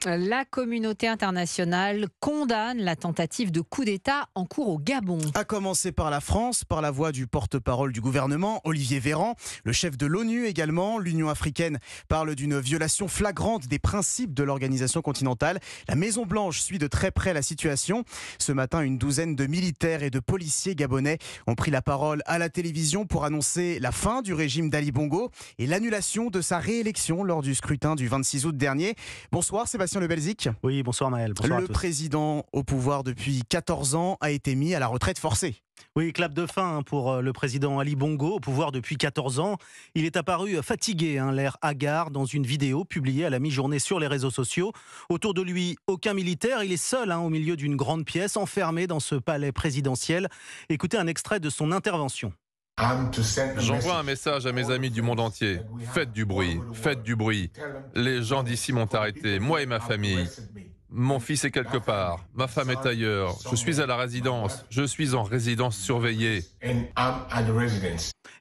La communauté internationale condamne la tentative de coup d'État en cours au Gabon. À commencer par la France, par la voix du porte-parole du gouvernement, Olivier Véran, le chef de l'ONU également. L'Union africaine parle d'une violation flagrante des principes de l'organisation continentale. La Maison-Blanche suit de très près la situation. Ce matin, une douzaine de militaires et de policiers gabonais ont pris la parole à la télévision pour annoncer la fin du régime d'Ali Bongo et l'annulation de sa réélection lors du scrutin du 26 août dernier. Bonsoir Sébastien Le Belzic. Oui, bonsoir Maël. Bonsoir Le président au pouvoir depuis 14 ans a été mis à la retraite forcée. Oui, clap de fin pour le président Ali Bongo, au pouvoir depuis 14 ans. Il est apparu fatigué, l'air hagard, dans une vidéo publiée à la mi-journée sur les réseaux sociaux. Autour de lui, aucun militaire. Il est seul au milieu d'une grande pièce, enfermé dans ce palais présidentiel. Écoutez un extrait de son intervention. J'envoie un message à mes amis du monde entier. Faites du bruit, faites du bruit. Les gens d'ici m'ont arrêté, moi et ma famille. Mon fils est quelque part, ma femme est ailleurs, je suis à la résidence, je suis en résidence surveillée.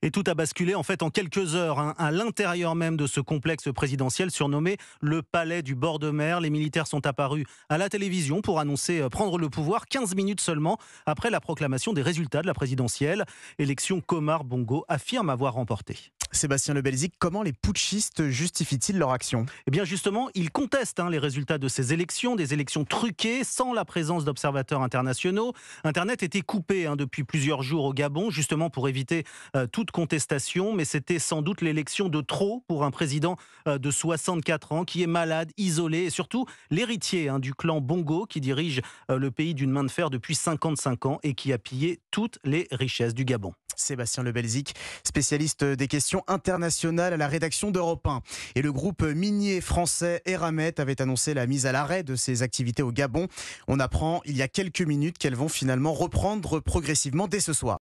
Et tout a basculé en fait en quelques heures à l'intérieur même de ce complexe présidentiel surnommé le palais du bord de mer. Les militaires sont apparus à la télévision pour annoncer prendre le pouvoir 15 minutes seulement après la proclamation des résultats de la présidentielle. Élection qu'Omar Bongo affirme avoir remporté. Sébastien Le Belzic, comment les putschistes justifient-ils leur action ? Eh bien justement, ils contestent les résultats de ces élections, des élections truquées sans la présence d'observateurs internationaux. Internet était coupé depuis plusieurs jours au Gabon, justement pour éviter toute contestation, mais c'était sans doute l'élection de trop pour un président de 64 ans qui est malade, isolé et surtout l'héritier du clan Bongo qui dirige le pays d'une main de fer depuis 55 ans et qui a pillé toutes les richesses du Gabon. Sébastien Le Belzic, spécialiste des questions internationales à la rédaction d'Europe 1. Et le groupe minier français Eramet avait annoncé la mise à l'arrêt de ses activités au Gabon. On apprend il y a quelques minutes qu'elles vont finalement reprendre progressivement dès ce soir.